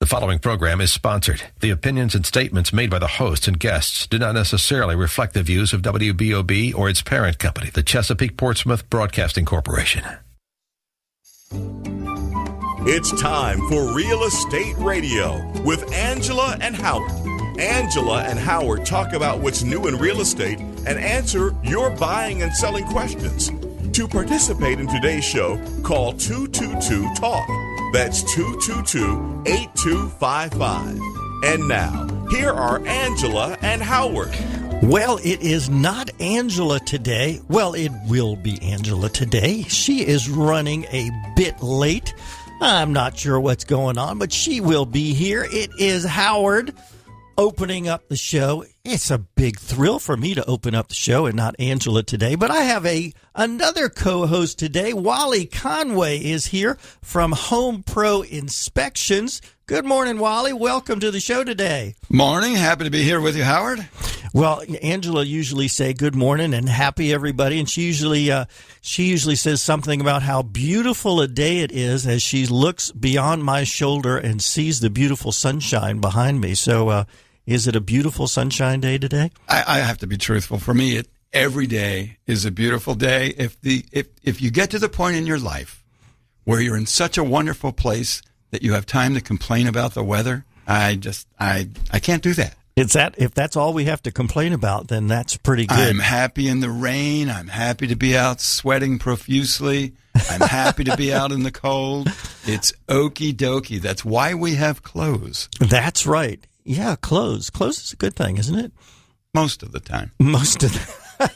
following program is sponsored. The opinions and statements made by the hosts and guests do not necessarily reflect the views of WBOB or its parent company, the Chesapeake Portsmouth Broadcasting Corporation. It's time for Real Estate Radio with Angela and Howard. Angela and Howard talk about what's new in real estate and answer your buying and selling questions. To participate in today's show, call 222-TALK. That's 222-8255. And now, here are Angela and Howard. Well, it is not Angela today. Well, it will be Angela today. She is running a bit late. I'm not sure what's going on, but she will be here. It is Howard opening up the show. It's a big thrill for me to open up the show and not Angela today, but I have another co-host today. Wally Conway is here from Home Pro Inspections. Good morning, Wally. Welcome to the show today. Morning. Happy to be here with you, Howard. Well, Angela usually say good morning and happy everybody, and she usually says something about how beautiful a day it is as she looks beyond my shoulder and sees the beautiful sunshine behind me. So, is it a beautiful sunshine day today? I have to be truthful. For me, every day is a beautiful day. If you get to the point in your life where you're in such a wonderful place that you have time to complain about the weather, I can't do that. If that's all we have to complain about, then that's pretty good. I'm happy in the rain. I'm happy to be out sweating profusely. I'm happy to be out in the cold. It's okie dokie. That's why we have clothes. That's right. Yeah, clothes. Clothes is a good thing, isn't it? Most of the time. Most of the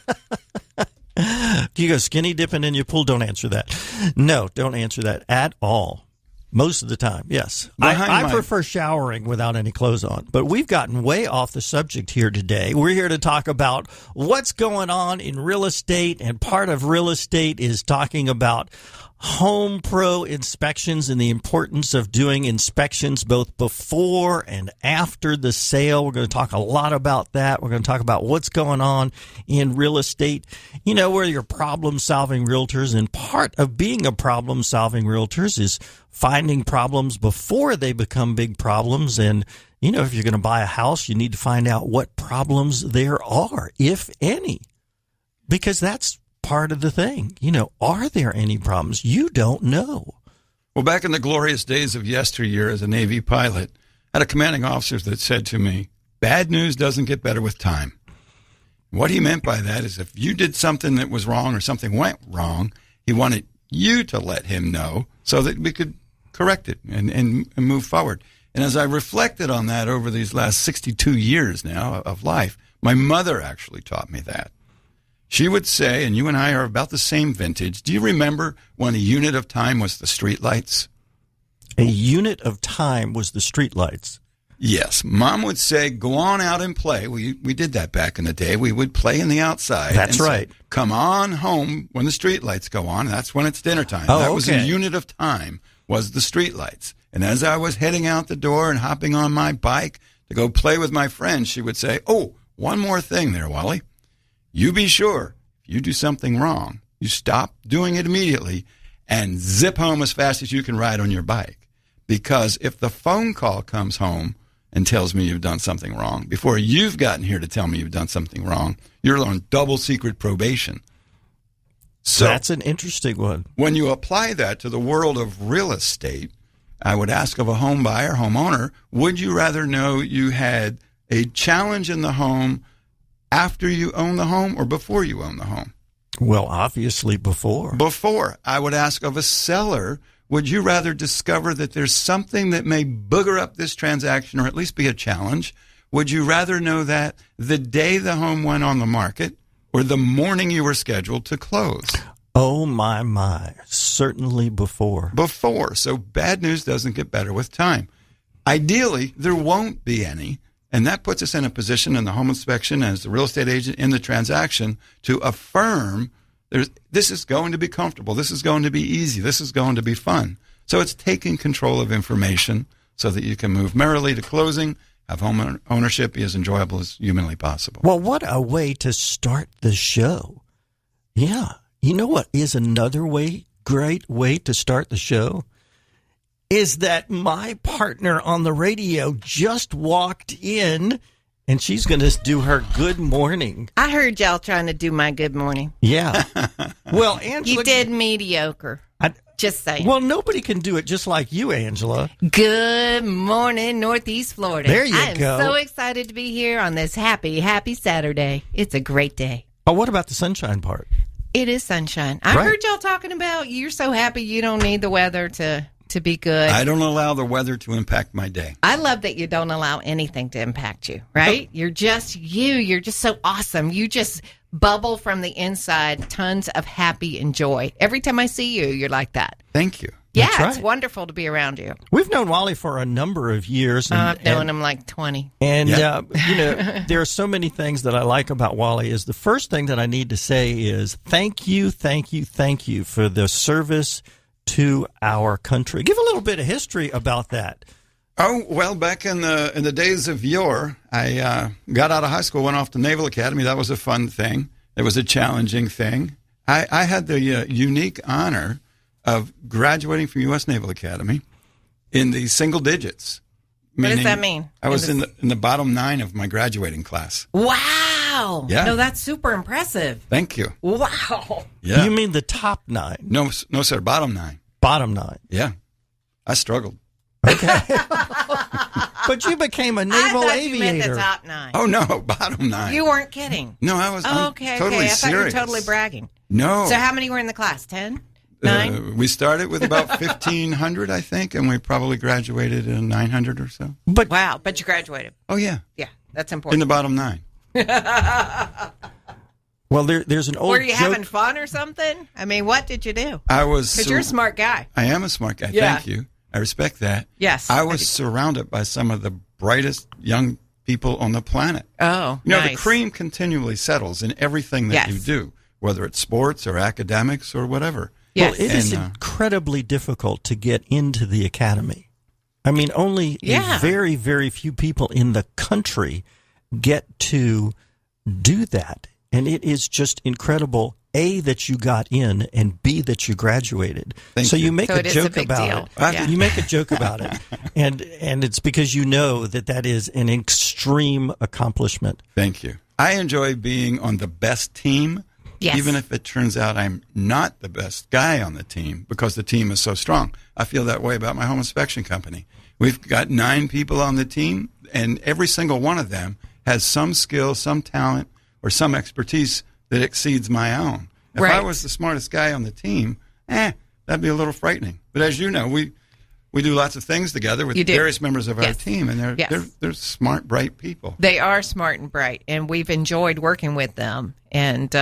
Do you go skinny dipping in your pool? Don't answer that. No, don't answer that at all. Most of the time, yes. I prefer showering without any clothes on. But we've gotten way off the subject here today. We're here to talk about what's going on in real estate, and part of real estate is talking about Home Pro Inspections and the importance of doing inspections both before and after the sale. We're going to talk a lot about that. We're going to talk about what's going on in real estate. You know, where you're problem-solving realtors, and part of being a problem-solving realtors is finding problems before they become big problems. And, you know, if you're going to buy a house, you need to find out what problems there are, if any, because that's part of the thing. You know, are there any problems? You don't know. Well, back in the glorious days of yesteryear as a Navy pilot, I had a commanding officer that said to me, bad news doesn't get better with time. What he meant by that is if you did something that was wrong or something went wrong, he wanted you to let him know so that we could correct it and move forward. And as I reflected on that over these last 62 years now of life, my mother actually taught me that. She would say, and you and I are about the same vintage, do you remember when a unit of time was the streetlights? A unit of time was the streetlights. Yes. Mom would say, go on out and play. We did that back in the day. We would play in the outside. That's right. Say, come on home when the streetlights go on. That's when it's dinner time. Oh, that was a okay. unit of time, was the streetlights. And as I was heading out the door and hopping on my bike to go play with my friends, she would say, oh, one more thing there, Wally. You be sure, if you do something wrong, you stop doing it immediately and zip home as fast as you can ride on your bike. Because if the phone call comes home and tells me you've done something wrong, before you've gotten here to tell me you've done something wrong, you're on double secret probation. So that's an interesting one. When you apply that to the world of real estate, I would ask of a home buyer, homeowner, would you rather know you had a challenge in the home after you own the home or before you own the home? Well, obviously before. Before. I would ask of a seller, would you rather discover that there's something that may booger up this transaction or at least be a challenge? Would you rather know that the day the home went on the market or the morning you were scheduled to close? Oh, my. Certainly before. Before. So bad news doesn't get better with time. Ideally, there won't be any. And that puts us in a position in the home inspection as the real estate agent in the transaction to affirm this is going to be comfortable. This is going to be easy. This is going to be fun. So it's taking control of information so that you can move merrily to closing, have home ownership be as enjoyable as humanly possible. Well, what a way to start the show. Yeah. You know what is another great way to start the show? is that my partner on the radio just walked in, and she's going to do her good morning. I heard y'all trying to do my good morning. Yeah. Well, Angela... You did mediocre. Just saying. Well, nobody can do it just like you, Angela. Good morning, Northeast Florida. There you go. I am so excited to be here on this happy Saturday. It's a great day. Oh, what about the sunshine part? It is sunshine. I heard y'all talking about you're so happy you don't need the weather to be good. I don't allow the weather to impact my day. I love that you don't allow anything to impact you, right? You're just you. You're just so awesome. You just bubble from the inside tons of happy and joy. Every time I see you, you're like that. Thank you. Yeah, That's right. It's wonderful to be around you. We've known Wally for a number of years. I've known him like 20. And, there are so many things that I like about Wally. Is the first thing that I need to say is thank you for the service to our country. Give a little bit of history about that. Oh, well, back in the days of yore, I got out of high school, went off to Naval Academy. That was a fun thing. It was a challenging thing. I had the unique honor of graduating from U.S. Naval Academy in the single digits. What does that mean? I was in the bottom 9 of my graduating class. Wow. Yeah. No, that's super impressive. Thank you. Wow. Yeah. You mean the top 9? No, sir, bottom 9. Bottom 9. Yeah. I struggled. Okay. But you became a naval I thought aviator. You meant the top 9. Oh, no, bottom 9. You weren't kidding. No, I was okay. totally I thought serious. you were totally bragging. No. So how many were in the class? 10? 9? We started with about 1,500, I think, and we probably graduated in 900 or so. But wow, but you graduated. Oh, yeah. Yeah, that's In important. the bottom 9. Well, there's an old Were you joke. having fun or something? I mean, what did you do? I was. Because you're a smart guy. I am a smart guy. Yeah. Thank you. I respect that. Yes. I was surrounded by some of the brightest young people on the planet. Oh, You know, nice. the cream continually settles in everything that you Yes. do, whether it's sports or academics or whatever. Yes. Well, it is And, incredibly difficult to get into the academy. I mean, only Yeah. a very, very few people in the country get to do that. And it is just incredible, A, that you got in, and B, that you graduated. Thank so you. you make So a it is joke a big about deal. it. Yeah. You make a joke about it. And it's because you know that is an extreme accomplishment. Thank you. I enjoy being on the best team, Yes. even if it turns out I'm not the best guy on the team because the team is so strong. I feel that way about my home inspection company. We've got 9 people on the team, and every single one of them has some skill, some talent, or some expertise that exceeds my own. If I Right. was the smartest guy on the team, that'd be a little frightening. But as you know, we do lots of things together with You do. various members of our Yes. team, and Yes. they're smart, bright people. They are smart and bright, and we've enjoyed working with them. And,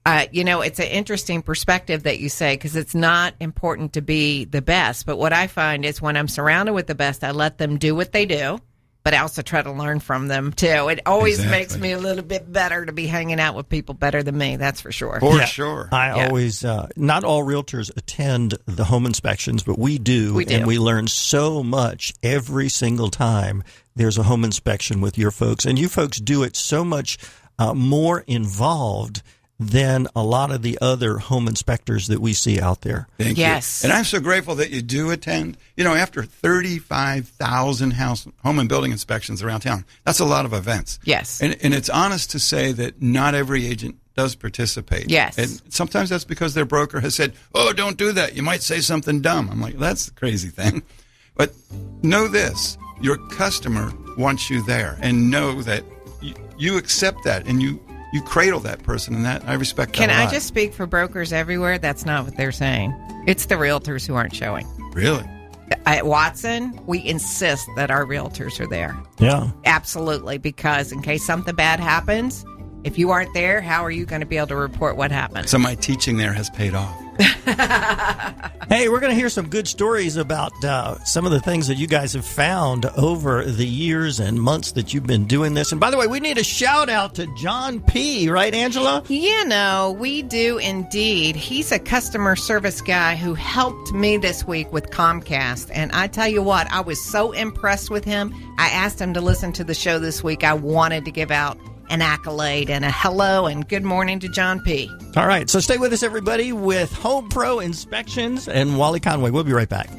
it's an interesting perspective that you say, because it's not important to be the best. But what I find is when I'm surrounded with the best, I let them do what they do, but I also try to learn from them, too. It always Exactly. makes me a little bit better to be hanging out with people better than me. That's for sure. For sure. I always, not all realtors attend the home inspections, but we do. We do. And we learn so much every single time there's a home inspection with your folks. And you folks do it so much more involved than a lot of the other home inspectors that we see out there. Thank Yes. you. And I'm so grateful that you do attend. You know, after 35,000 home and building inspections around town, that's a lot of events. Yes. And it's honest to say that not every agent does participate. Yes. And sometimes that's because their broker has said, oh, don't do that. You might say something dumb. I'm like, that's the crazy thing. But know this, your customer wants you there, and know that you accept that, and you cradle that person, and that I respect that Can a lot. I just speak for brokers everywhere? That's not what they're saying. It's the realtors who aren't showing. Really? At Watson, we insist that our realtors are there. Yeah. Absolutely, because in case something bad happens, if you aren't there, how are you going to be able to report what happened? So my teaching there has paid off. Hey, we're going to hear some good stories about some of the things that you guys have found over the years and months that you've been doing this. And by the way, we need a shout out to John P., right, Angela? We do indeed. He's a customer service guy who helped me this week with Comcast. And I tell you what, I was so impressed with him. I asked him to listen to the show this week. I wanted to give out an accolade and a hello and good morning to John P. All right, so stay with us, everybody, with Home Pro Inspections and Wally Conway. We'll be right back.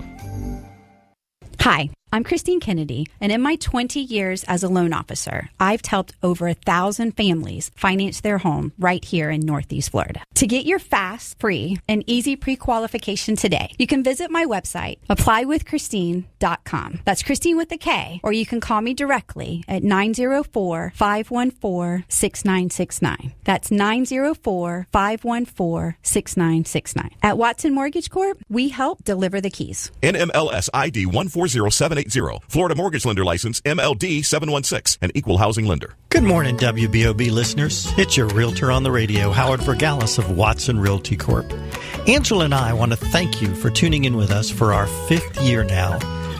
Hi, I'm Christine Kennedy, and in my 20 years as a loan officer, I've helped over 1,000 families finance their home right here in Northeast Florida. To get your fast, free, and easy pre-qualification today, you can visit my website, applywithchristine.com. That's Christine with a K, or you can call me directly at 904-514-6969. That's 904-514-6969. At Watson Mortgage Corp, we help deliver the keys. NMLS ID 140780. Florida Mortgage Lender License MLD 716. An equal housing lender. Good morning, WBOB listeners. It's your realtor on the radio, Howard Vergalis of Watson Realty Corp. Angela and I want to thank you for tuning in with us for our 5th year now.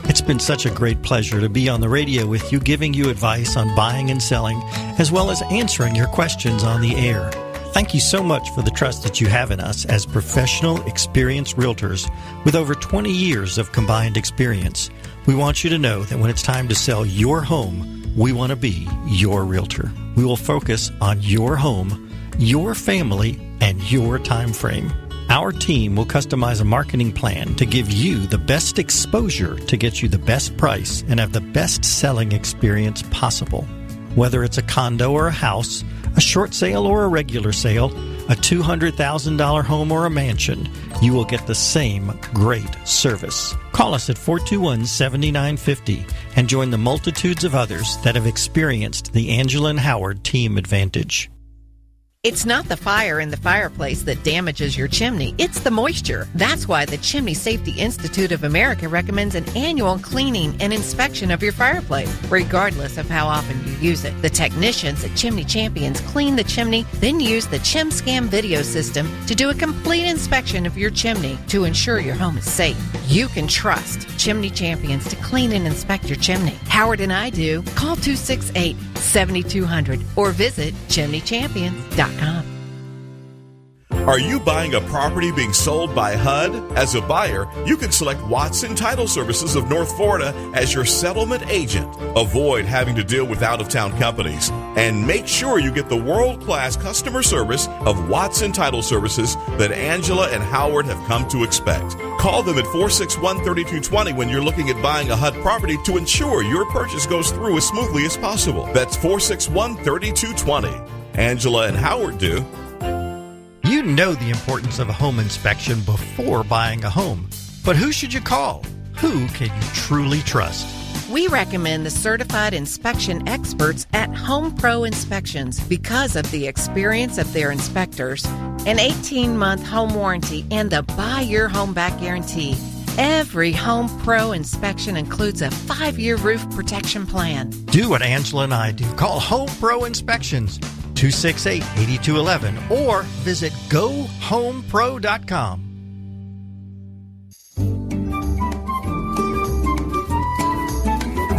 It's been such a great pleasure to be on the radio with you, giving you advice on buying and selling, as well as answering your questions on the air. Thank you so much for the trust that you have in us as professional, experienced realtors with over 20 years of combined experience. We want you to know that when it's time to sell your home, we want to be your realtor. We will focus on your home, your family, and your time frame. Our team will customize a marketing plan to give you the best exposure to get you the best price and have the best selling experience possible. Whether it's a condo or a house, a short sale or a regular sale, a $200,000 home or a mansion, you will get the same great service. Call us at 421-7950 and join the multitudes of others that have experienced the Angela and Howard team advantage. It's not the fire in the fireplace that damages your chimney. It's the moisture. That's why the Chimney Safety Institute of America recommends an annual cleaning and inspection of your fireplace, regardless of how often you use it. The technicians at Chimney Champions clean the chimney, then use the ChimScam video system to do a complete inspection of your chimney to ensure your home is safe. You can trust Chimney Champions to clean and inspect your chimney. Howard and I do. Call 268-7200 or visit chimneychampions.com. Are you buying a property being sold by HUD? As a buyer, you can select Watson Title Services of North Florida as your settlement agent. Avoid having to deal with out-of-town companies and make sure you get the world-class customer service of Watson Title Services that Angela and Howard have come to expect. Call them at 461-3220 when you're looking at buying a HUD property to ensure your purchase goes through as smoothly as possible. That's 461-3220. Angela and Howard do. You know the importance of a home inspection before buying a home. But who should you call? Who can you truly trust? We recommend the certified inspection experts at Home Pro Inspections because of the experience of their inspectors, an 18-month home warranty, and the Buy Your Home Back guarantee. Every Home Pro inspection includes a 5-year roof protection plan. Do what Angela and I do. Call Home Pro Inspections, 268-8211, or visit GoHomePro.com.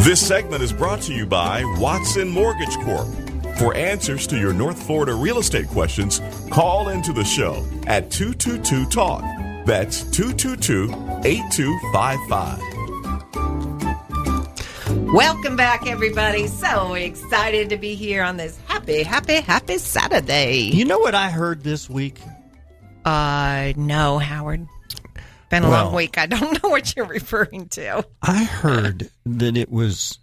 This segment is brought to you by Watson Mortgage Corp. For answers to your North Florida real estate questions, call into the show at 222-TALK. That's 222-8255. Welcome back, everybody. So excited to be here on this happy Saturday. You know what I heard this week? No, Howard. Been a long week. I don't know what you're referring to. I heard that it was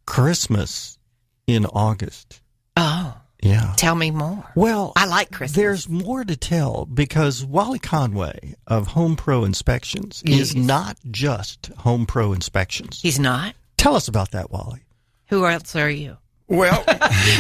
Christmas in August. Oh. Yeah. Tell me more. Well, I like Christmas. There's more to tell because Wally Conway of Home Pro Inspections is not just Home Pro Inspections. He's not? Tell us about that, Wally. Who else are you? Well,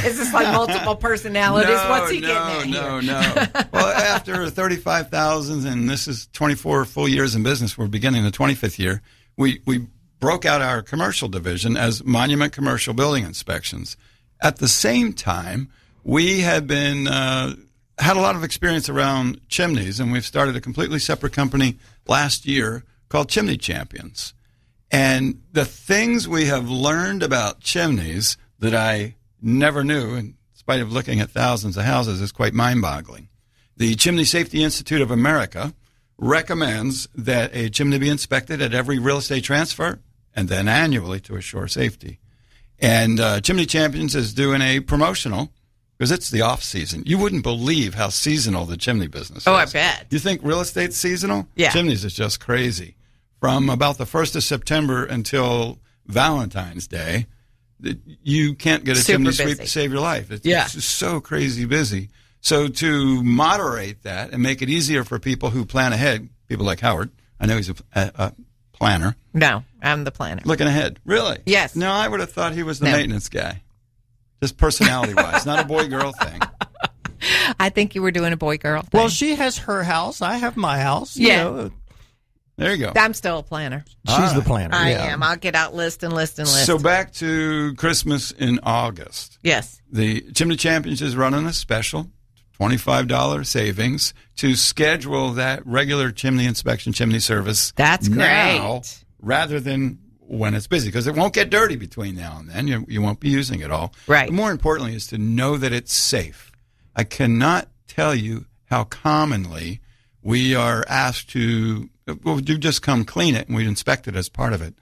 is this like multiple personalities? What's he getting at here? No. Well, after 35,000, and this is 24 full years in business, we're beginning the 25th year, we broke out our commercial division as Monument Commercial Building Inspections. At the same time, we had had a lot of experience around chimneys, and we've started a completely separate company last year called Chimney Champions. And the things we have learned about chimneys that I never knew, in spite of looking at thousands of houses, is quite mind-boggling. The Chimney Safety Institute of America recommends that a chimney be inspected at every real estate transfer and then annually to assure safety. And Chimney Champions is doing a promotional, because it's the off-season. You wouldn't believe how seasonal the chimney business is. Oh, I bet. You think real estate's seasonal? Yeah. Chimneys is just crazy. from about the 1st of September until Valentine's Day, you can't get a chimney sweep to save your life. It's just so crazy busy. So to moderate that and make it easier for people who plan ahead, people like Howard, I know he's a planner. No, I'm the planner. Looking ahead. Really? Yes. No, I would have thought he was the maintenance guy. Just personality-wise, not a boy-girl thing. I think you were doing a boy-girl thing. Well, she has her house. I have my house. Yeah. You know. There you go. I'm still a planner. She's the planner. I am. I'll get out list. So back to Christmas in August. Yes. The Chimney Champions is running a special, $25 savings to schedule that regular chimney inspection, chimney service. That's now, great. Rather than when it's busy, because it won't get dirty between now and then. You won't be using it all. Right. But more importantly is to know that it's safe. I cannot tell you how commonly we are asked to, well, do just come clean it, and we inspect it as part of it.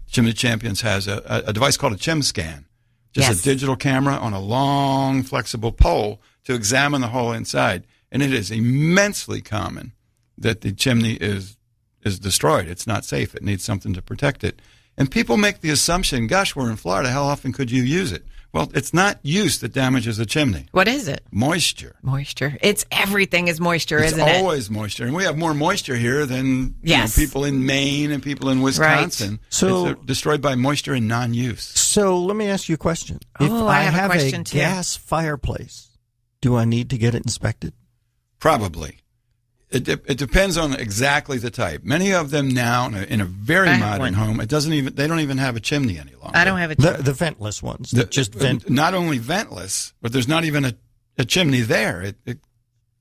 Chimney Champions has a device called a Chim Scan, just a digital camera on a long, flexible pole to examine the whole inside. And it is immensely common that the chimney is destroyed. It's not safe. It needs something to protect it. And people make the assumption, gosh, we're in Florida. How often could you use it? Well, it's not use that damages a chimney. What is it? Moisture. Moisture. It's everything is moisture, isn't it? It's always moisture. And we have more moisture here than people in Maine and people in Wisconsin. Right. So it's destroyed by moisture and non-use. So let me ask you a question. If I have a question too. Gas fireplace, do I need to get it inspected? Probably. It depends on exactly the type. Many of them now in a very modern home, they don't even have a chimney any longer. I don't have a chimney. The ventless ones that just vent. Not only ventless, but there's not even a chimney there. It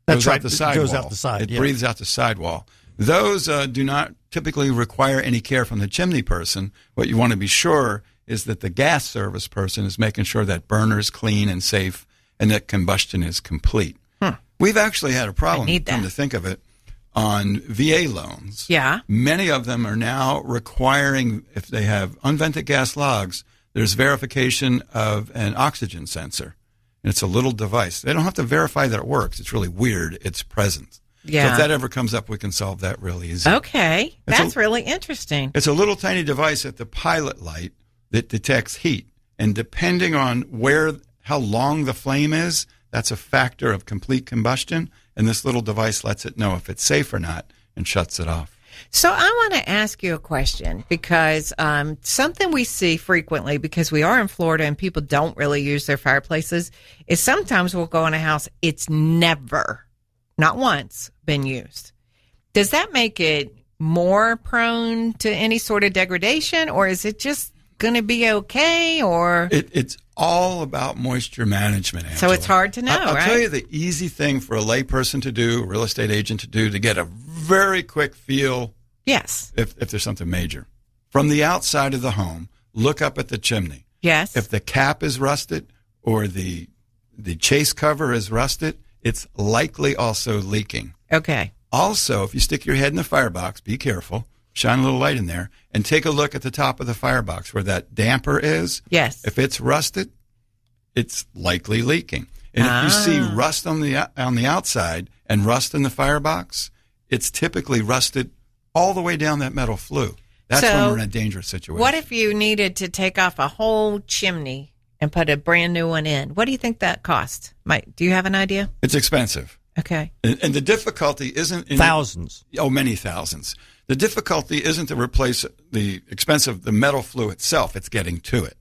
goes out the sidewall. Goes out the side. It breathes out the sidewall. Those do not typically require any care from the chimney person. What you want to be sure is that the gas service person is making sure that burner is clean and safe and that combustion is complete. We've actually had a problem, come to think of it, on VA loans. Yeah. Many of them are now requiring, if they have unvented gas logs, there's verification of an oxygen sensor. And it's a little device. They don't have to verify that it works. It's really weird. It's present. Yeah. So if that ever comes up, we can solve that really easy. Okay. That's really interesting. It's a little tiny device at the pilot light that detects heat. And depending on how long the flame is, that's a factor of complete combustion, and this little device lets it know if it's safe or not and shuts it off. So I want to ask you a question because something we see frequently, because we are in Florida and people don't really use their fireplaces, is sometimes we'll go in a house, it's never, not once, been used. Does that make it more prone to any sort of degradation, or is it just going to be okay? Or it's all about moisture management, Angela. So it's hard to know, I'll right? tell you the easy thing for a layperson to do, a real estate agent to do, to get a very quick feel. Yes. If there's something major. From the outside of the home, look up at the chimney. Yes. If the cap is rusted or the chase cover is rusted, it's likely also leaking. Okay. Also, if you stick your head in the firebox, be careful. Shine a little light in there, and take a look at the top of the firebox where that damper is. Yes. If it's rusted, it's likely leaking. And if you see rust on the outside and rust in the firebox, it's typically rusted all the way down that metal flue. That's when we're in a dangerous situation. What if you needed to take off a whole chimney and put a brand new one in? What do you think that cost? Do you have an idea? It's expensive. Okay. And the difficulty isn't in thousands. Many thousands. The difficulty isn't to replace the expense of the metal flue itself. It's getting to it.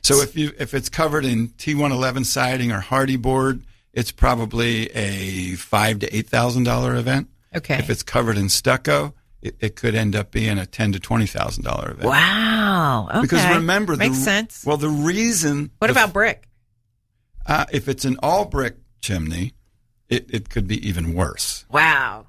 So if it's covered in T111 siding or hardy board, it's probably a $5,000 to $8,000 event. Okay. If it's covered in stucco, it could end up being a $10,000 to $20,000 event. Wow. Okay. Because remember, makes sense. Well, the reason. What about brick? If it's an all brick chimney, it could be even worse. Wow.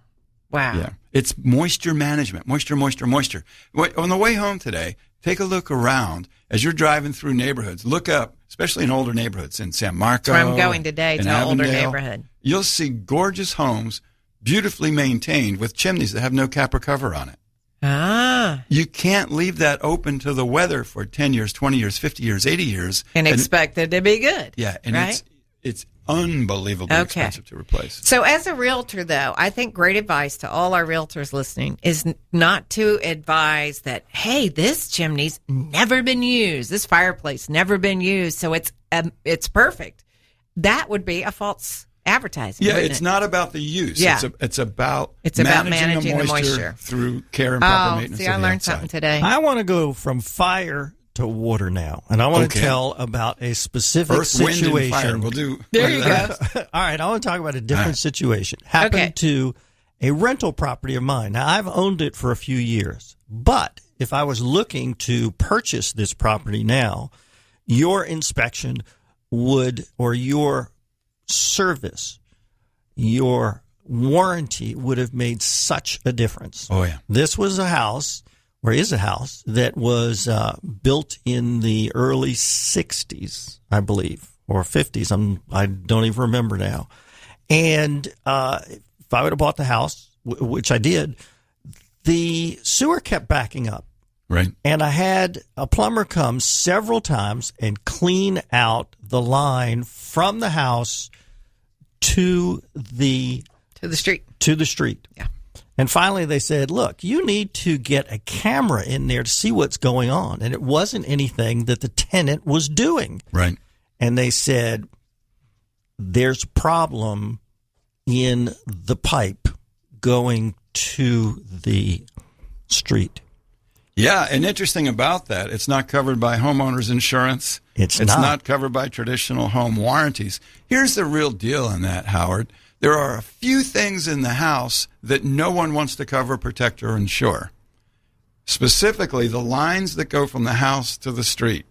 Yeah. It's moisture management. Moisture. On the way home today, take a look around as you're driving through neighborhoods. Look up, especially in older neighborhoods in San Marco. That's where I'm going today, to an older neighborhood. You'll see gorgeous homes, beautifully maintained, with chimneys that have no cap or cover on it. You can't leave that open to the weather for 10 years, 20 years, 50 years, 80 years. And expect it to be good. Yeah. And right? it's unbelievably expensive to replace. So as a realtor, though, I think great advice to all our realtors listening is not to advise that, hey, this chimney's never been used, this fireplace never been used, so it's perfect. That would be a false advertising. Yeah, it's not about the use. Yeah. It's about managing the moisture through care and proper maintenance. See, I learned something today. I want to go from fire to water now, and I want to tell about a specific situation. Wind, and fire. We'll do. There you go. All right, I want to talk about a different situation. Happened to a rental property of mine. Now, I've owned it for a few years, but if I was looking to purchase this property now, your inspection would, or your service, your warranty would have made such a difference. Oh, yeah. This was a house, or is a house, that was built in the early 60s, I believe, or 50s. I don't even remember now. And if I would have bought the house, which I did, the sewer kept backing up. Right. And I had a plumber come several times and clean out the line from the house to the street. To the street. Yeah. And finally they said, look, you need to get a camera in there to see what's going on. And it wasn't anything that the tenant was doing. Right. And they said, there's a problem in the pipe going to the street. Yeah, and interesting about that, it's not covered by homeowners insurance. It's not covered by traditional home warranties. Here's the real deal on that, Howard. There are a few things in the house that no one wants to cover, protect, or insure. Specifically, the lines that go from the house to the street.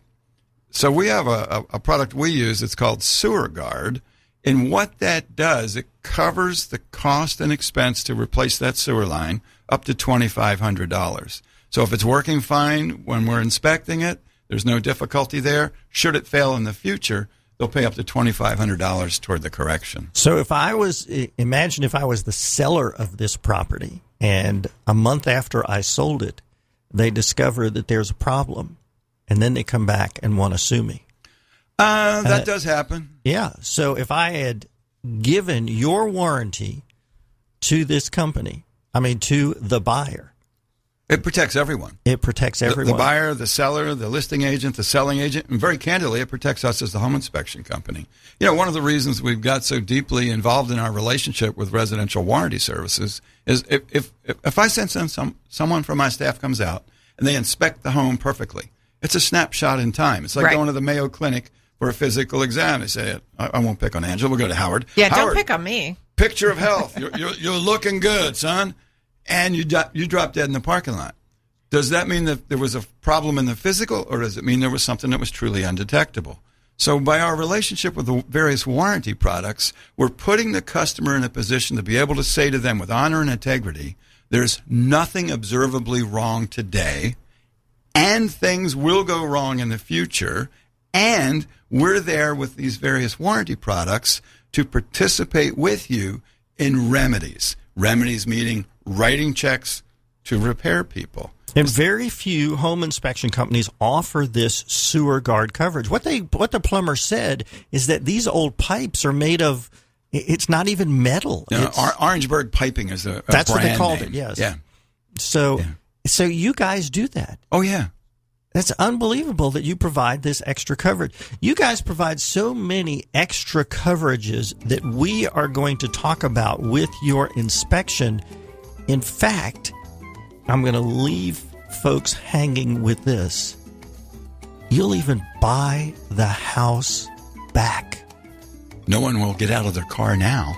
So we have a product we use. It's called Sewer Guard. And what that does, it covers the cost and expense to replace that sewer line up to $2,500. So if it's working fine when we're inspecting it, there's no difficulty there. Should it fail in the future, they'll pay up to $2,500 toward the correction. So imagine if I was the seller of this property and a month after I sold it, they discover that there's a problem and then they come back and want to sue me. That does happen. Yeah. So if I had given your warranty to this company, to the buyer, it protects everyone. It protects everyone. The buyer, the seller, the listing agent, the selling agent, and very candidly, it protects us as the home inspection company. One of the reasons we've got so deeply involved in our relationship with residential warranty services is if I send someone from my staff comes out and they inspect the home perfectly, it's a snapshot in time. It's like going to the Mayo Clinic for a physical exam. They say, I won't pick on Angela. We'll go to Howard. Yeah, Howard, don't pick on me. Picture of health. You're looking good, son. And you drop dead in the parking lot. Does that mean that there was a problem in the physical, or does it mean there was something that was truly undetectable? So by our relationship with the various warranty products, we're putting the customer in a position to be able to say to them with honor and integrity, there's nothing observably wrong today, and things will go wrong in the future, and we're there with these various warranty products to participate with you in remedies. Remedies meaning writing checks to repair people. And very few home inspection companies offer this Sewer Guard coverage. What the plumber said is that these old pipes are made of, it's not even metal. Orangeburg Piping is a that's brand what they called name. it, yes. Yeah. So you guys do that. Oh, yeah. That's unbelievable that you provide this extra coverage. You guys provide so many extra coverages that we are going to talk about with your inspection. In fact, I'm going to leave folks hanging with this. You'll even buy the house back. No one will get out of their car now.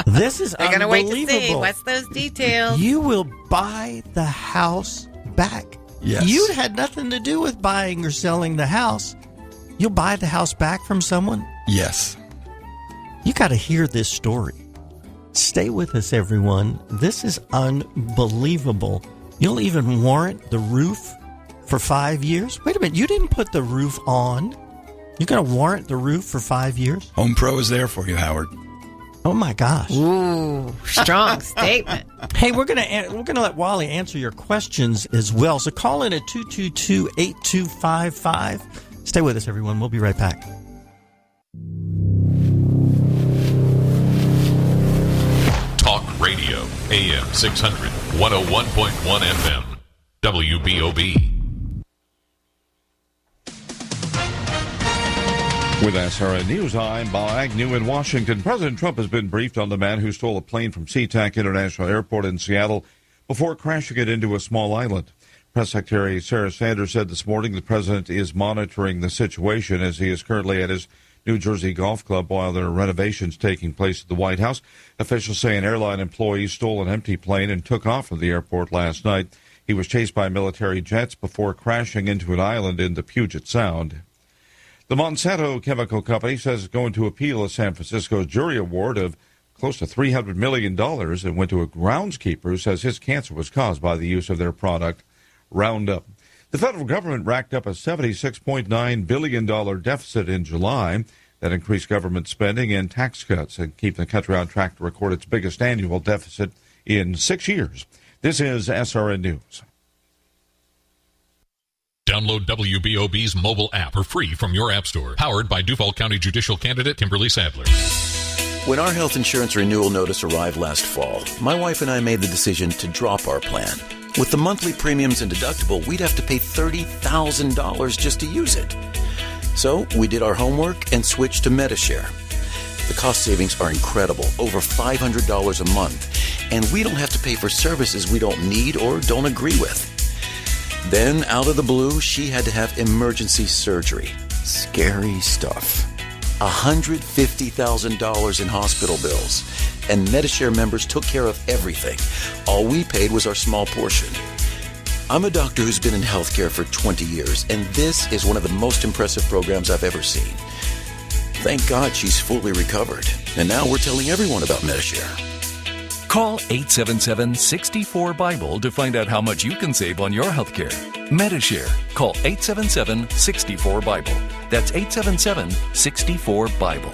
This is They're going to wait to see. unbelievable. What's those details? You will buy the house back. Yes. You had nothing to do with buying or selling the house. You'll buy the house back from someone? Yes. You got to hear this story. Stay with us, everyone. This is unbelievable. You'll even warrant the roof for 5 years? Wait a minute. You didn't put the roof on. You're going to warrant the roof for 5 years? Home Pro is there for you, Howard. Oh, my gosh. Ooh, strong statement. Hey, we're gonna let Wally answer your questions as well. So call in at 222-8255. Stay with us, everyone. We'll be right back. AM 600, 101.1 FM, WBOB. With SRN News, I'm Bob Agnew in Washington. President Trump has been briefed on the man who stole a plane from SeaTac International Airport in Seattle before crashing it into a small island. Press Secretary Sarah Sanders said this morning the president is monitoring the situation as he is currently at his New Jersey golf club while there are renovations taking place at the White House. Officials say an airline employee stole an empty plane and took off from the airport last night. He was chased by military jets before crashing into an island in the Puget Sound. The Monsanto Chemical Company says it's going to appeal a San Francisco jury award of close to $300 million and went to a groundskeeper who says his cancer was caused by the use of their product, Roundup. The federal government racked up a $76.9 billion deficit in July. That increased government spending and tax cuts and keep the country on track to record its biggest annual deficit in 6 years. This is SRN News. Download WBOB's mobile app for free from your app store. Powered by Duval County Judicial Candidate Kimberly Sadler. When our health insurance renewal notice arrived last fall, my wife and I made the decision to drop our plan. With the monthly premiums and deductible, we'd have to pay $30,000 just to use it. So we did our homework and switched to Medi-Share. The cost savings are incredible, over $500 a month, and we don't have to pay for services we don't need or don't agree with. Then, out of the blue, she had to have emergency surgery. Scary stuff. $150,000 in hospital bills. And Medi-Share members took care of everything. All we paid was our small portion. I'm a doctor who's been in healthcare for 20 years, and this is one of the most impressive programs I've ever seen. Thank God she's fully recovered. And now we're telling everyone about Medi-Share. Call 877-64-BIBLE to find out how much you can save on your health care. Medi-Share. Call 877-64-BIBLE. That's 877-64-BIBLE.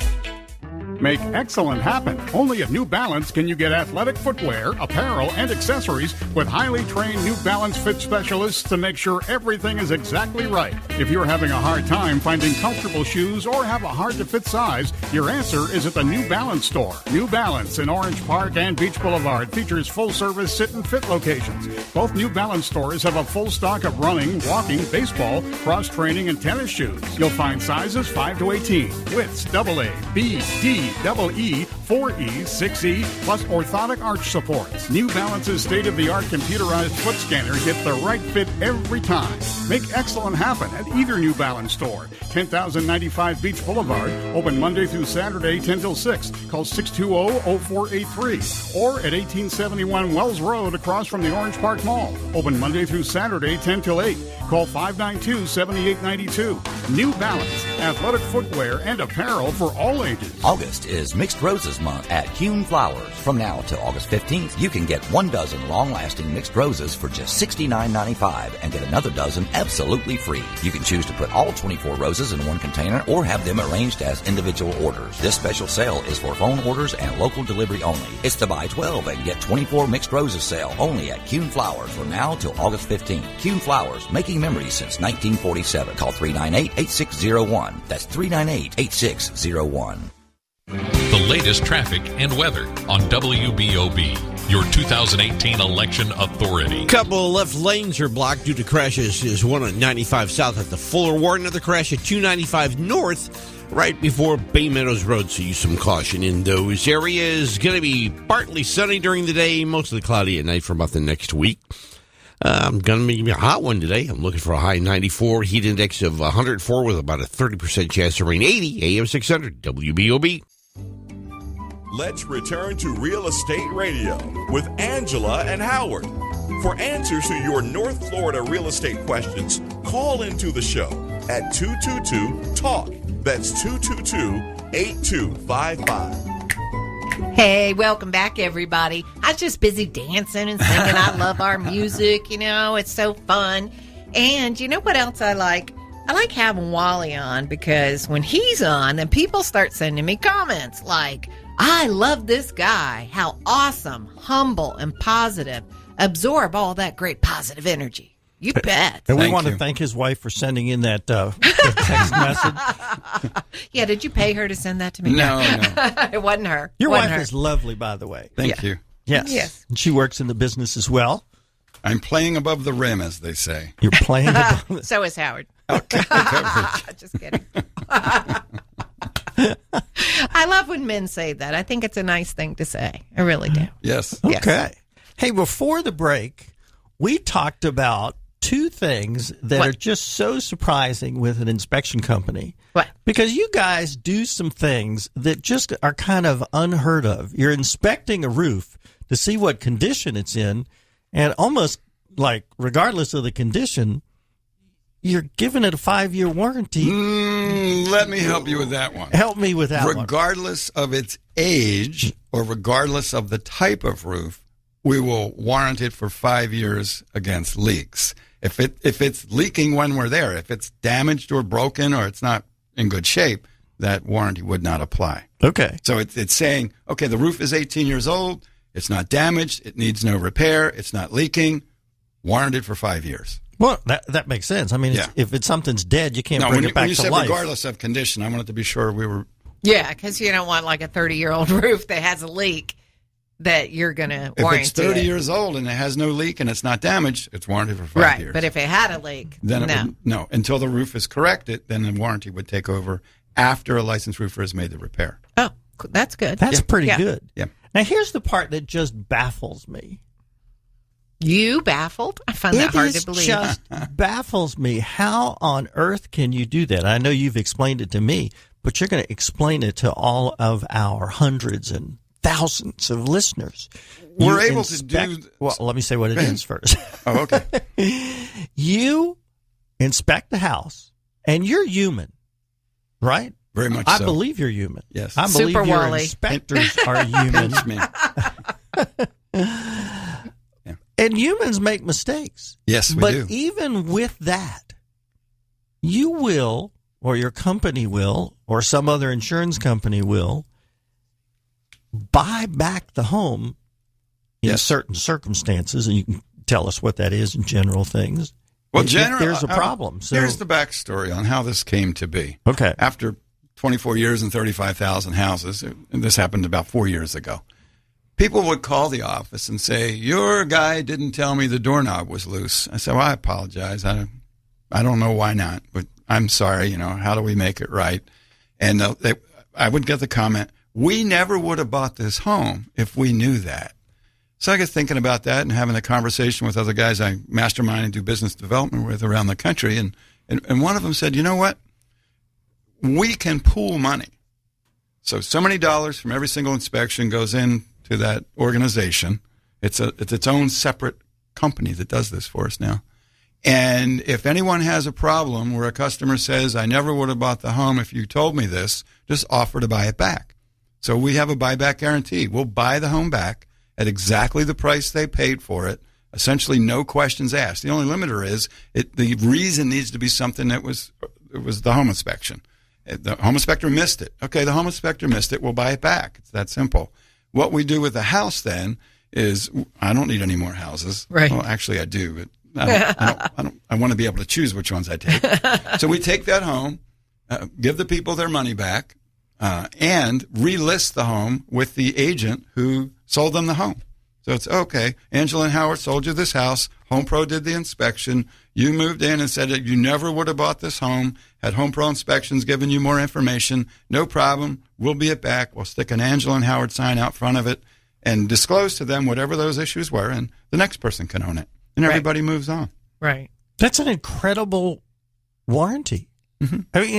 Make excellent happen. Only at New Balance can you get athletic footwear, apparel, and accessories with highly trained New Balance fit specialists to make sure everything is exactly right. If you're having a hard time finding comfortable shoes or have a hard-to-fit size, your answer is at the New Balance store. New Balance in Orange Park and Beach Boulevard features full-service sit-and-fit locations. Both New Balance stores have a full stock of running, walking, baseball, cross-training, and tennis shoes. You'll find sizes 5 to 18, widths AA, B, D, double E, 4E, 6E, plus orthotic arch supports. New Balance's state-of-the-art computerized foot scanners get the right fit every time. Make excellent happen at either New Balance store. 10,095 Beach Boulevard, open Monday through Saturday, 10 till 6. Call 620-0483. Or at 1871 Wells Road across from the Orange Park Mall, open Monday through Saturday, 10 till 8. Call 592-7892. New Balance, athletic footwear and apparel for all ages. August is Mixed Roses Month at Kuhn Flowers. From now till August 15th, you can get 1 dozen long-lasting mixed roses for just $69.95 and get another dozen absolutely free. You can choose to put all 24 roses in one container or have them arranged as individual orders. This special sale is for phone orders and local delivery only. It's the buy 12 and get 24 mixed roses sale only at Kuhn Flowers from now till August 15th. Kuhn Flowers, making memories since 1947. Call 398-8601. That's 398-8601. The latest traffic and weather on WBOB, your 2018 election authority. Couple left lanes are blocked due to crashes. Is one on 95 south at the Fuller Ward, another crash at 295 north right before Bay Meadows Road, so use some caution in those areas. Going to be partly sunny during the day, mostly cloudy at night for about the next week. Going to be a hot one today. I'm looking for a high 94, heat index of 104 with about a 30% chance of rain. 80, AM 600, WBOB. Let's return to Real Estate Radio with Angela and Howard. For answers to your North Florida real estate questions, call into the show at 222-TALK. That's 222-8255. Hey, welcome back, everybody. I was just busy dancing and singing. I love our music, you know, it's so fun. And you know what else I like? I like having Wally on because when he's on, then people start sending me comments like, I love this guy. How awesome, humble, and positive. Absorb all that great positive energy. You bet. And we want to thank his wife for sending in that text message. Yeah, did you pay her to send that to me? No. It wasn't her. Your wife is lovely, by the way. Thank you. Yes. And she works in the business as well. I'm playing above the rim, as they say. You're playing above the So is Howard. Okay. Just kidding. I love when men say that. I think it's a nice thing to say. I really do. Yes. Okay. Yes. Hey, before the break, we talked about two things that are just so surprising with an inspection company. What? Because you guys do some things that just are kind of unheard of. You're inspecting a roof to see what condition it's in, and almost like regardless of the condition, you're giving it a 5-year warranty. Let me help you with that one. Help me with that one. Regardless of its age or regardless of the type of roof, we will warrant it for 5 years against leaks. If it's leaking when we're there, if it's damaged or broken or it's not in good shape, that warranty would not apply. Okay. So it's saying, okay, the roof is 18 years old, it's not damaged, it needs no repair, it's not leaking, warranted for 5 years. Well, that makes sense. I mean, if it's something's dead, you can't bring it back when you to said life. Regardless of condition, I wanted to be sure we were... Yeah, because you don't want like a 30-year-old roof that has a leak that you're going to warranty. If it's 30 years old and it has no leak and it's not damaged, it's warranted for 5 years. Right, but if it had a leak, then no. Until the roof is corrected, then the warranty would take over after a licensed roofer has made the repair. Oh, that's good. That's pretty good. Yeah. Now, here's the part that just baffles me. You baffled? I find that hard to believe. It just baffles me. How on earth can you do that? I know you've explained it to me, but you're going to explain it to all of our hundreds and thousands of listeners. We're able to do... Well, let me say what it is first. Oh, okay. You inspect the house, and you're human, right? Very much I so. believe you're human. Yes. I believe Super your Wally. inspectors are human. And humans make mistakes. Yes, we but do. Even with that, you will, or your company will, or some other insurance company will, buy back the home in certain circumstances, and you can tell us what that is in general things. Well, if there's a problem. So here's the backstory on how this came to be. Okay. After 24 years and 35,000 houses, and this happened about 4 years ago, people would call the office and say, your guy didn't tell me the doorknob was loose. I said, well, I apologize. I don't know why not, but I'm sorry. How do we make it right? And I would get the comment, we never would have bought this home if we knew that. So I got thinking about that and having a conversation with other guys I mastermind and do business development with around the country. And one of them said, you know what? We can pool money. So many dollars from every single inspection goes in to that organization. It's its own separate company that does this for us now. And if anyone has a problem where a customer says, I never would have bought the home if you told me this, just offer to buy it back. So we have a buyback guarantee. We'll buy the home back at exactly the price they paid for it, essentially no questions asked. The only limiter is the reason needs to be something that was the home inspection. The home inspector missed it. Okay, the home inspector missed it. We'll buy it back. It's that simple. What we do with the house then is I don't need any more houses. Right. Well, actually I do, but I want to be able to choose which ones I take. So we take that home, give the people their money back, and relist the home with the agent who sold them the home. So it's okay. Angela and Howard sold you this house. Home Pro did the inspection. You moved in and said that you never would have bought this home. Had Home Pro inspections given you more information. No problem. We'll be it back. We'll stick an Angela and Howard sign out front of it and disclose to them whatever those issues were, and the next person can own it. And everybody moves on. Right. That's an incredible warranty. Mm-hmm. I mean,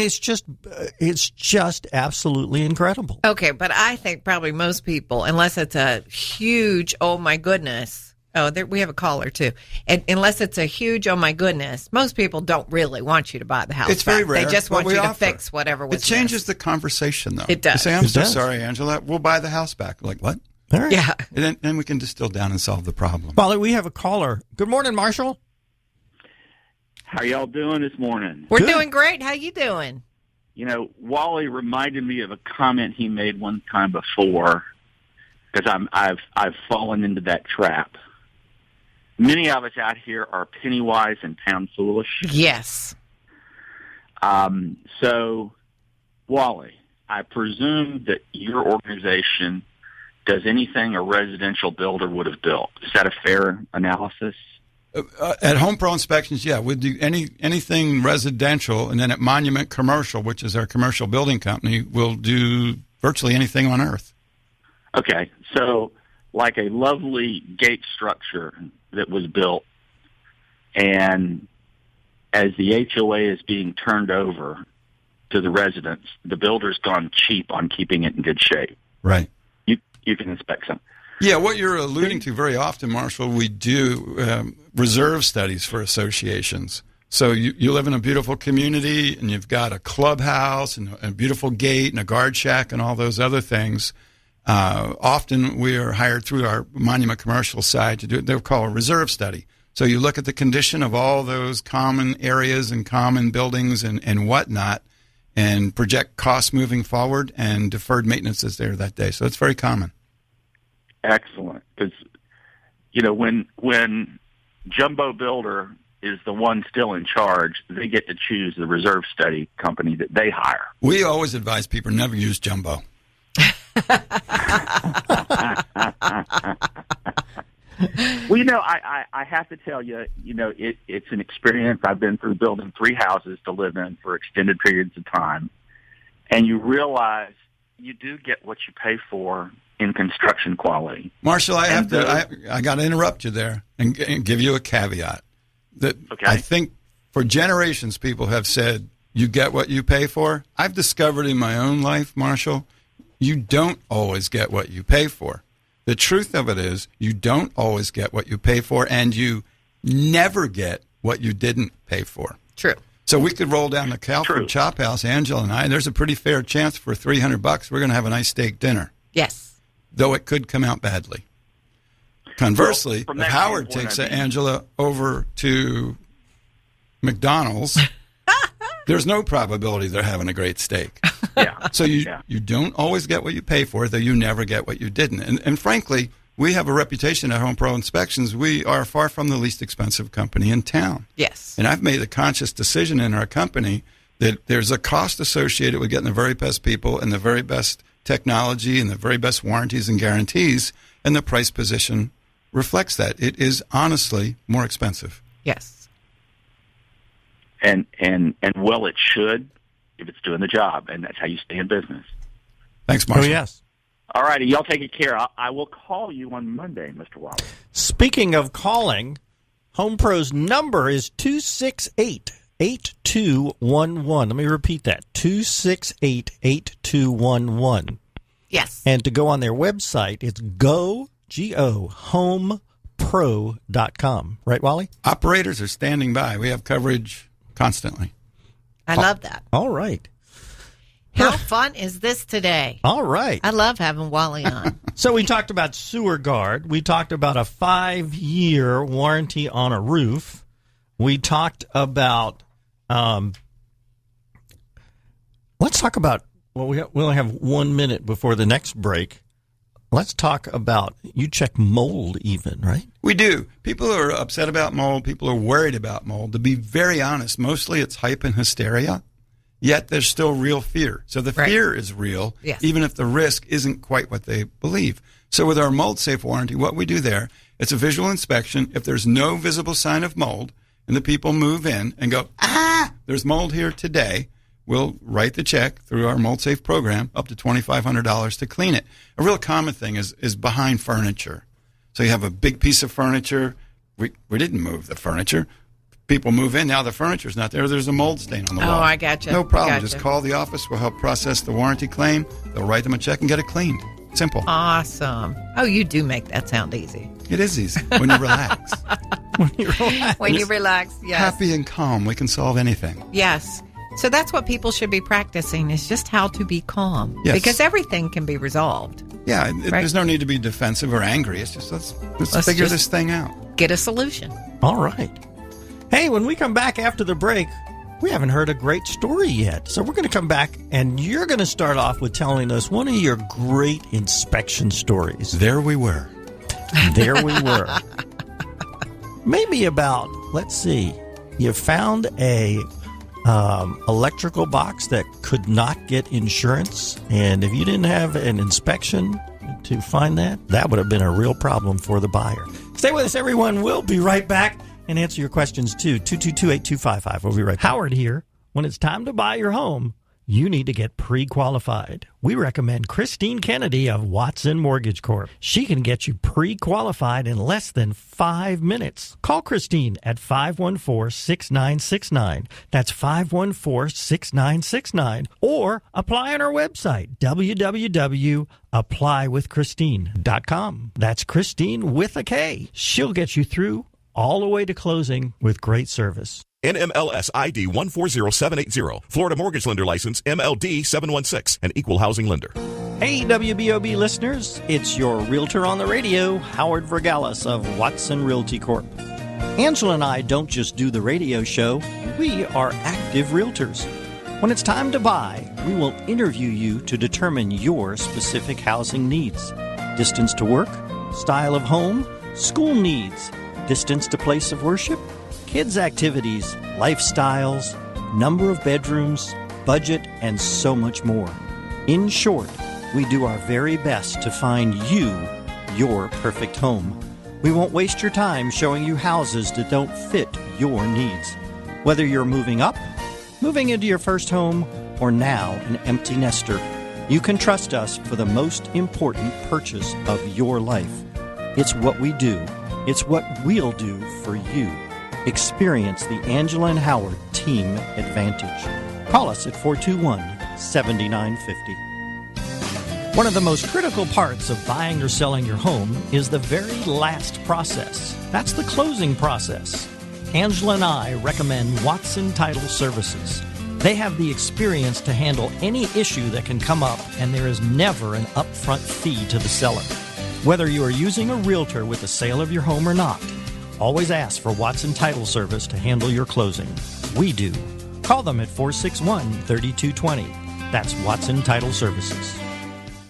it's just absolutely incredible. Okay, but I think probably most people, unless it's a huge, oh my goodness. Oh, we have a caller too. And unless it's a huge, oh my goodness, most people don't really want you to buy the house. It's very back. rare. They just want you to offer. Fix whatever was It changes missed. the conversation, though. It does. You say, I'm It so does. sorry, Angela. We'll buy the house back. Like, what? All right. Yeah. And then we can distill down and solve the problem. Molly, we have a caller. Good morning, Marshall. How y'all doing this morning? We're doing great. How you doing? Wally reminded me of a comment he made one time before, because I've fallen into that trap. Many of us out here are penny wise and pound foolish. Yes. So, Wally, I presume that your organization does anything a residential builder would have built. Is that a fair analysis? At Home Pro Inspections, yeah, we'd do anything residential, and then at Monument Commercial, which is our commercial building company, we'll do virtually anything on earth. Okay, so like a lovely gate structure that was built, and as the HOA is being turned over to the residents, the builder's gone cheap on keeping it in good shape. Right. You can inspect some. Yeah, what you're alluding to very often, Marshall, we do reserve studies for associations. So you live in a beautiful community, and you've got a clubhouse and a beautiful gate and a guard shack and all those other things. Often we are hired through our Monument Commercial side to do they're called a reserve study. So you look at the condition of all those common areas and common buildings and whatnot, and project costs moving forward, and deferred maintenance is there that day. So it's very common. Excellent. Because, when Jumbo Builder is the one still in charge, they get to choose the reserve study company that they hire. We always advise people never use Jumbo. Well, I have to tell you, it's an experience. I've been through building 3 houses to live in for extended periods of time, and you realize you do get what you pay for in construction quality. Marshall, I got to interrupt you there and give you a caveat. That I think for generations people have said, you get what you pay for. I've discovered in my own life, Marshall, you don't always get what you pay for. The truth of it is you don't always get what you pay for, and you never get what you didn't pay for. True. So we could roll down the Calford Chop House, Angela and I. There's a pretty fair chance for $300 we're going to have a nice steak dinner. Yes. Though it could come out badly. Conversely, if Howard takes Angela over to McDonald's, there's no probability they're having a great steak. Yeah. So you don't always get what you pay for, though you never get what you didn't. And frankly, we have a reputation at Home Pro Inspections. We are far from the least expensive company in town. Yes. And I've made a conscious decision in our company that there's a cost associated with getting the very best people and the very best technology and the very best warranties and guarantees, and the price position reflects that. It is honestly more expensive. Yes. And well, it should if it's doing the job, and that's how you stay in business. Thanks, Marshall. Oh, yes. All righty, y'all take it care. I will call you on Monday, Mr. Wally. Speaking of calling, Home Pro's number is 268-8211. Let me repeat that, 268-8211. Yes. And to go on their website, it's homepro.com. Right, Wally? Operators are standing by. We have coverage constantly. I love that. All right. How fun is this today? All right. I love having Wally on. So we talked about Sewer Guard. We talked about a 5-year warranty on a roof. We talked about, let's talk about, we only have 1 minute before the next break. Let's talk about, you check mold even, right? We do. People are upset about mold. People are worried about mold. To be very honest, mostly it's hype and hysteria, yet there's still real fear. So the fear is real, even if the risk isn't quite what they believe. So with our mold safe warranty, what we do there, it's a visual inspection. If there's no visible sign of mold and the people move in and go, there's mold here today, we'll write the check through our Mold Safe program up to $2,500 to clean it. A real common thing is behind furniture. So you have a big piece of furniture. We didn't move the furniture. People move in. Now the furniture's not there. There's a mold stain on the wall. Oh, I gotcha. No problem. Just call the office. We'll help process the warranty claim. They'll write them a check and get it cleaned. Simple. Awesome. Oh, you do make that sound easy. It is easy when you relax. When you relax, yes. Happy and calm. We can solve anything. Yes. So that's what people should be practicing, is just how to be calm. Yes. Because everything can be resolved. Yeah, there's no need to be defensive or angry. It's just let's figure this thing out. Get a solution. All right. Hey, when we come back after the break, we haven't heard a great story yet. So we're going to come back, and you're going to start off with telling us one of your great inspection stories. There we were. There we were. Maybe about, let's see, you found a electrical box that could not get insurance, and if you didn't have an inspection to find that, that would have been a real problem for the buyer. Stay with us, everyone. We'll be right back and answer your questions, too. 222-8255. We'll be right back. Howard here. When it's time to buy your home, you need to get pre-qualified. We recommend Christine Kennedy of Watson Mortgage Corp. She can get you pre-qualified in less than 5 minutes. Call Christine at 514-6969. That's 514-6969. Or apply on our website, www.applywithchristine.com. That's Christine with a K. She'll get you through all the way to closing with great service. NMLS ID 140780. Florida Mortgage Lender License MLD 716. An equal housing lender. Hey, WBOB listeners. It's your realtor on the radio, Howard Vergalis of Watson Realty Corp. Angela and I don't just do the radio show. We are active realtors. When it's time to buy, we will interview you to determine your specific housing needs. Distance to work, style of home, school needs, distance to place of worship, kids' activities, lifestyles, number of bedrooms, budget, and so much more. In short, we do our very best to find you your perfect home. We won't waste your time showing you houses that don't fit your needs. Whether you're moving up, moving into your first home, or now an empty nester, you can trust us for the most important purchase of your life. It's what we do. It's what we'll do for you. Experience the Angela and Howard Team Advantage. Call us at 421-7950. One of the most critical parts of buying or selling your home is the very last process. That's the closing process. Angela and I recommend Watson Title Services. They have the experience to handle any issue that can come up, and there is never an upfront fee to the seller. Whether you are using a realtor with the sale of your home or not, always ask for Watson Title Service to handle your closing. We do. Call them at 461-3220. That's Watson Title Services.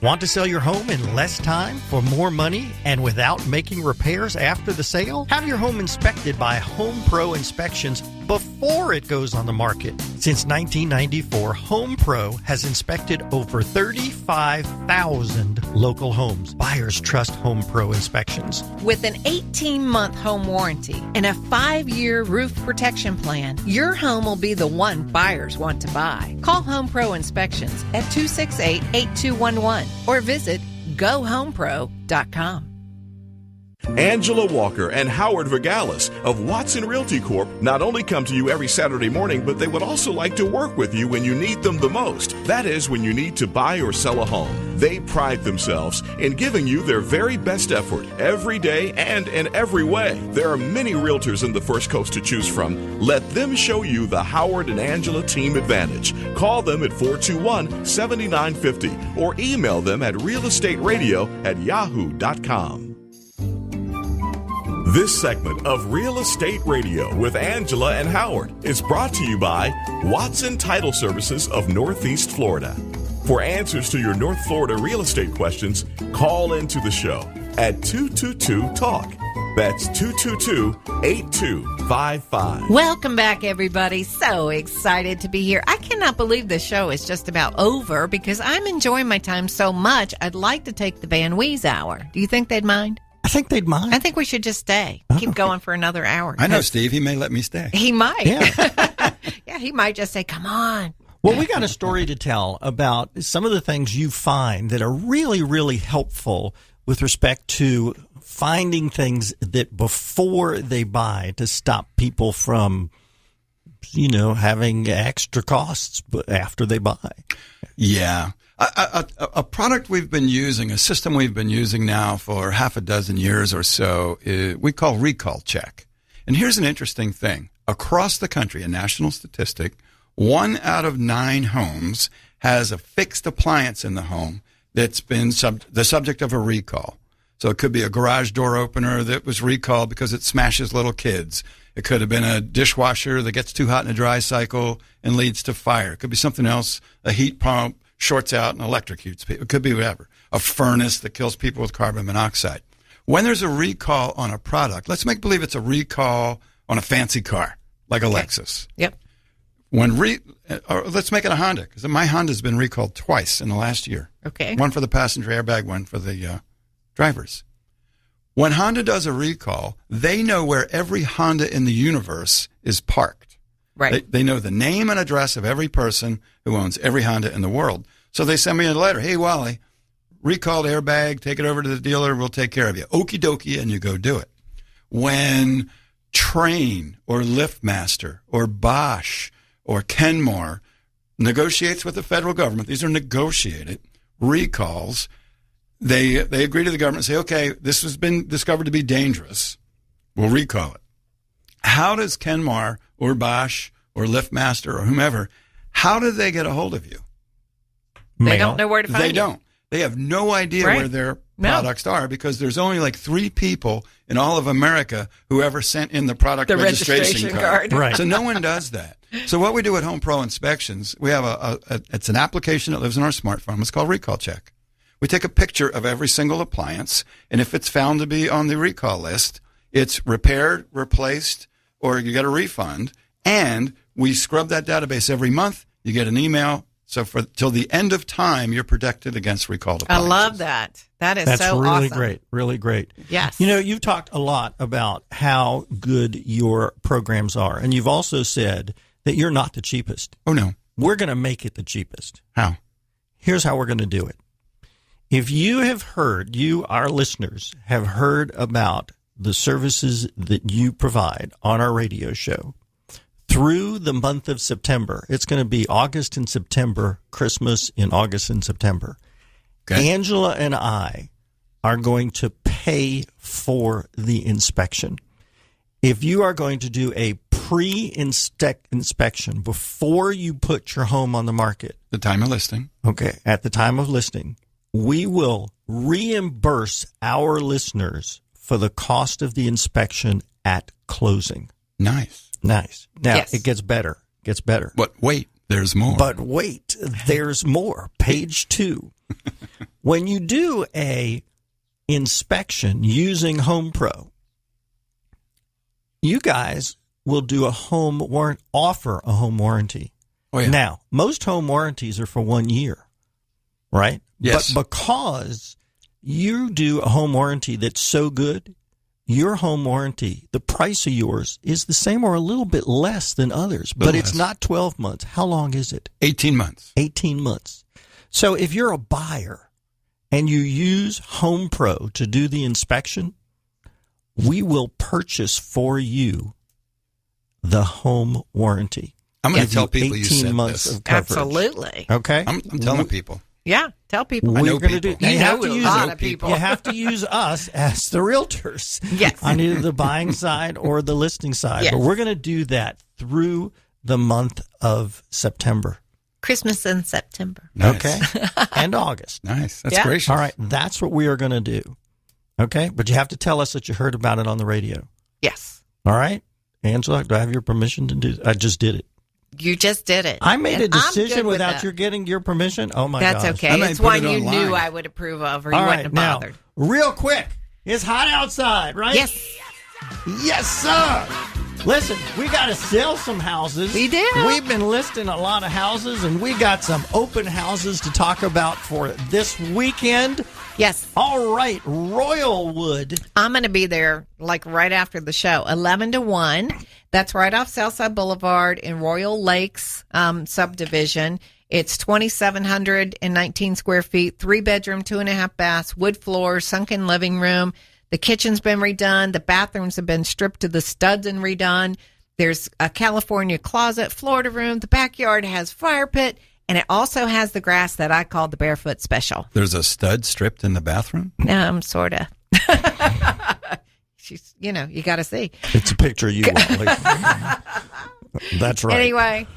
Want to sell your home in less time for more money and without making repairs after the sale? Have your home inspected by Home Pro Inspections before it goes on the market. Since 1994, Home Pro has inspected over 35,000 local homes. Buyers trust Home Pro Inspections. With an 18-month home warranty and a 5-year roof protection plan, your home will be the one buyers want to buy. Call Home Pro Inspections at 268-8211 or visit GoHomePro.com. Angela Walker and Howard Vergalis of Watson Realty Corp. not only come to you every Saturday morning, but they would also like to work with you when you need them the most. That is, when you need to buy or sell a home. They pride themselves in giving you their very best effort every day and in every way. There are many realtors in the First Coast to choose from. Let them show you the Howard and Angela Team Advantage. Call them at 421-7950 or email them at realestateradio@yahoo.com. This segment of Real Estate Radio with Angela and Howard is brought to you by Watson Title Services of Northeast Florida. For answers to your North Florida real estate questions, call into the show at 222-TALK. That's 222-8255. Welcome back, everybody. So excited to be here. I cannot believe the show is just about over because I'm enjoying my time so much. I'd like to take the Van Wees hour. Do you think they'd mind? I think they'd mind. I think we should just stay. Keep going for another hour. I know, Steve. He may let me stay. He might. Yeah. Yeah, he might just say, come on. Well, we got a story to tell about some of the things you find that are really, really helpful with respect to finding things that before they buy to stop people from, having extra costs after they buy. Yeah. A product we've been using, a system we've been using now for half a dozen years or so, we call Recall Check. And here's an interesting thing. Across the country, a national statistic, 1 out of 9 homes has a fixed appliance in the home that's been the subject of a recall. So it could be a garage door opener that was recalled because it smashes little kids. It could have been a dishwasher that gets too hot in a dry cycle and leads to fire. It could be something else, a heat pump, shorts out and electrocutes people. It could be whatever. A furnace that kills people with carbon monoxide. When there's a recall on a product, let's make believe it's a recall on a fancy car, like a Lexus. Yep. Or let's make it a Honda, because my Honda's been recalled twice in the last year. Okay. One for the passenger airbag, one for the drivers. When Honda does a recall, they know where every Honda in the universe is parked. Right. They know the name and address of every person who owns every Honda in the world. So they send me a letter. Hey, Wally, recalled airbag, take it over to the dealer. We'll take care of you. Okie dokie, and you go do it. When Train or LiftMaster or Bosch or Kenmore negotiates with the federal government, these are negotiated recalls, they agree to the government and say, okay, this has been discovered to be dangerous. We'll recall it. How does Kenmore or Bosch or LiftMaster or whomever, how do they get a hold of you? They don't know where to find you. They don't. They have no idea where their products are because there's only like 3 people in all of America who ever sent in the product registration card. Right. So no one does that. So what we do at Home Pro Inspections, we have it's an application that lives in our smartphone. It's called Recall Check. We take a picture of every single appliance, and if it's found to be on the recall list, it's repaired, replaced, or you get a refund. And we scrub that database every month. You get an email. So till the end of time, you're protected against recalled appliances. I love that. That's so really awesome. great. Really great. Yes. You know, you've talked a lot about how good your programs are. And you've also said that you're not the cheapest. Oh, no. We're going to make it the cheapest. How? Here's how we're going to do it. If you have heard, our listeners, have heard about the services that you provide on our radio show, through the month of September, it's going to be August and September, Christmas in August and September. Okay. Angela and I are going to pay for the inspection. If you are going to do a pre-inspection before you put your home on the market. The time of listing. Okay, at the time of listing, we will reimburse our listeners for the cost of the inspection at closing. Nice. Nice. Now, It gets better. But wait, there's more. But wait, there's more. Page 2. When you do a inspection using Home Pro, you guys will do offer a home warranty. Oh, yeah. Now, most home warranties are for 1 year, right? Yes. But because you do a home warranty that's so good, your home warranty, the price of yours is the same or a little bit less than others, but it's not 12 months. How long is it? 18 months. 18 months. So if you're a buyer and you use Home Pro to do the inspection, we will purchase for you the home warranty. I'm going to tell people 18 you said months this. of coverage. Absolutely. Okay? I'm telling people. Yeah, tell people. We're I know gonna people. You have to a use lot of people. You have to use us as the realtors. Yes. On either the buying side or the listing side. Yes. But we're going to do that through the month of September. Christmas in September. Nice. Okay? And August. Nice. That's Yeah. gracious. All right. That's what we are going to do. Okay? But you have to tell us that you heard about it on the radio. Yes. All right? Angela, do I have your permission to do it? I just did it. You just did it. I made And a decision I'm good with without that. your getting your permission. Oh, my That's gosh. okay. I might It's put one it you online. knew I would approve of, or you All wouldn't right, have now, bothered. real quick. It's hot outside, right? Yes. Yes, sir. Listen, we got to sell some houses. We do. We've been listing a lot of houses, and we got some open houses to talk about for this weekend. Yes. All right, Royalwood. I'm going to be there like right after the show, 11 to 1. That's right off Southside Boulevard in Royal Lakes subdivision. It's 2,719 square feet, 3-bedroom, 2.5 baths, wood floors, sunken living room. The kitchen's been redone. The bathrooms have been stripped to the studs and redone. There's a California closet, Florida room. The backyard has fire pit, and it also has the grass that I call the barefoot special. There's a stud stripped in the bathroom? Sort of. She's, you got to see. It's a picture you want. That's right. Anyway,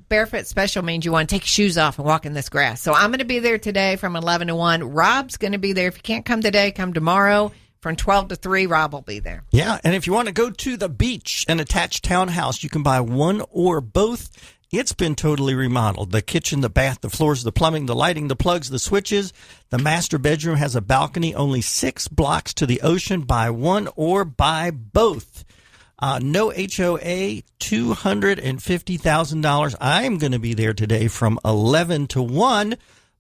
barefoot special means you want to take your shoes off and walk in this grass. So I'm going to be there today from 11 to 1. Rob's going to be there. If you can't come today, come tomorrow. From 12 to 3, Rob will be there. Yeah, and if you want to go to the beach, an attached townhouse, you can buy one or both. It's been totally remodeled. The kitchen, the bath, the floors, the plumbing, the lighting, the plugs, the switches. The master bedroom has a balcony only 6 blocks to the ocean. Buy one or buy both. No HOA, $250,000. I'm going to be there today from 11 to 1.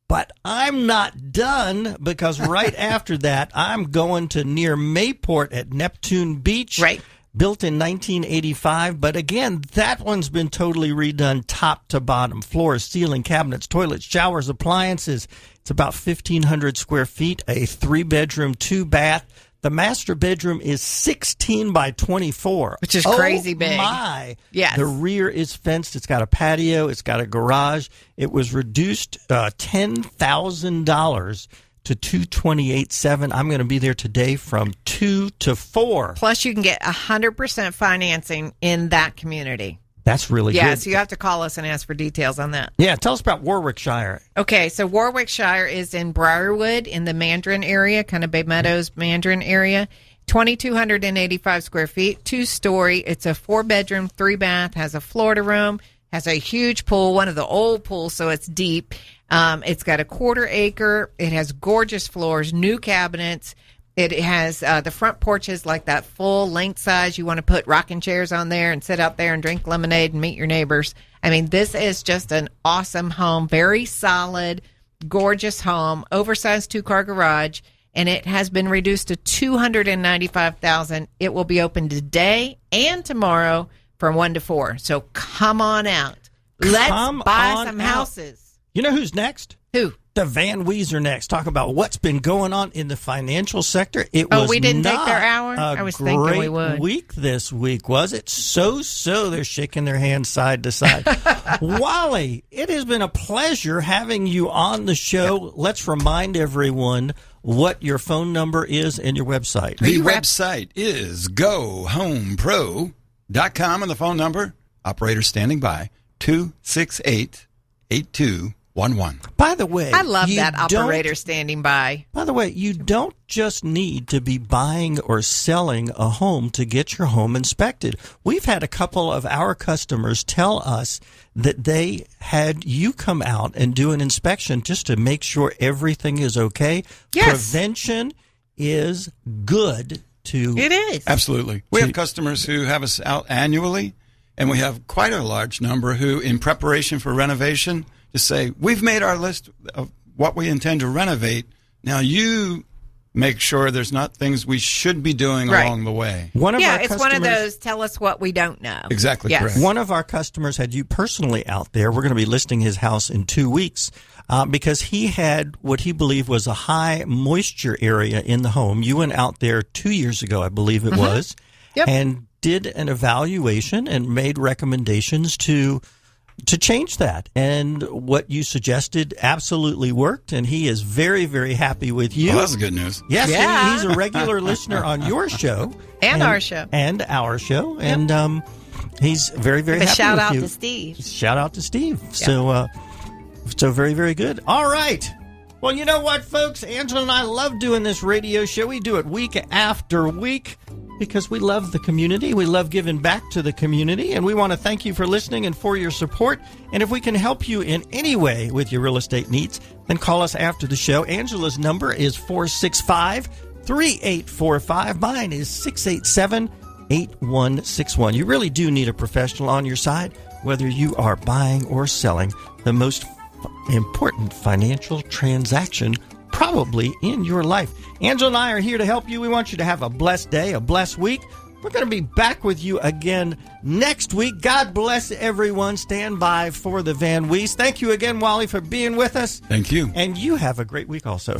But I'm not done, because right after that, I'm going to near Mayport at Neptune Beach. Right. Built in 1985. But again, that one's been totally redone top to bottom. Floors, ceiling, cabinets, toilets, showers, appliances. It's about 1,500 square feet, a 3-bedroom, 2-bath. The master bedroom is 16 by 24. Which is crazy big. Oh, my. Yes. The rear is fenced. It's got a patio. It's got a garage. It was reduced $10,000 to $228,700. I'm going to be there today from 2 to 4. Plus, you can get 100% financing in that community. That's really good. Yeah, so you have to call us and ask for details on that. Yeah, tell us about Warwickshire. Okay, so Warwickshire is in Briarwood in the Mandarin area, kind of Bay Meadows, Mandarin area. 2,285 square feet, 2-story. It's a 4-bedroom, 3-bath, has a Florida room, has a huge pool, one of the old pools, so it's deep. It's got a 1/4 acre. It has gorgeous floors, new cabinets. It has the front porches like that full length size. You want to put rocking chairs on there and sit out there and drink lemonade and meet your neighbors. I mean, this is just an awesome home, very solid, gorgeous home, oversized 2-car garage, and it has been reduced to $295,000. It will be open today and tomorrow from 1 to 4. So come on out. Let's buy some houses. You know who's next? Who? The Van Weezer next. Talk about what's been going on in the financial sector. It was we didn't not take their hour? I was thinking we would. Great week this week, was it? So they're shaking their hands side to side. Wally, it has been a pleasure having you on the show. Let's remind everyone what your phone number is and your website. The website is gohomepro.com, and the phone number, operator standing by, 268-8211. By the way, I love that operator standing by. By the way, you don't just need to be buying or selling a home to get your home inspected. We've had a couple of our customers tell us that they had you come out and do an inspection just to make sure everything is okay. Yes. Prevention is good to... It is. Absolutely. We have customers who have us out annually, and we have quite a large number who, in preparation for renovation, to say, we've made our list of what we intend to renovate. Now you make sure there's not things we should be doing along the way. One of those, tell us what we don't know. Exactly correct. One of our customers had you personally out there. We're going to be listing his house in 2 weeks because he had what he believed was a high moisture area in the home. You went out there 2 years ago, I believe it was, and did an evaluation and made recommendations to change that. And what you suggested absolutely worked, and he is very, very happy with you. Well, that's good news. Yes, he's a regular listener on your show. And our show. And our show. And he's very, very happy with you. Shout out to Steve. Shout out to Steve. Yep. So very, very good. All right. Well, you know what, folks? Angela and I love doing this radio show. We do it week after week because we love the community. We love giving back to the community, and we want to thank you for listening and for your support. And if we can help you in any way with your real estate needs, then call us after the show. Angela's number is 465-3845. Mine is 687-8161. You really do need a professional on your side, whether you are buying or selling the most important financial transaction probably in your life. Angela and I are here to help you. We want you to have a blessed day, a blessed week. We're going to be back with you again next week. God bless everyone. Stand by for the Van Wees. Thank you again, Wally, for being with us. Thank you. And you have a great week also.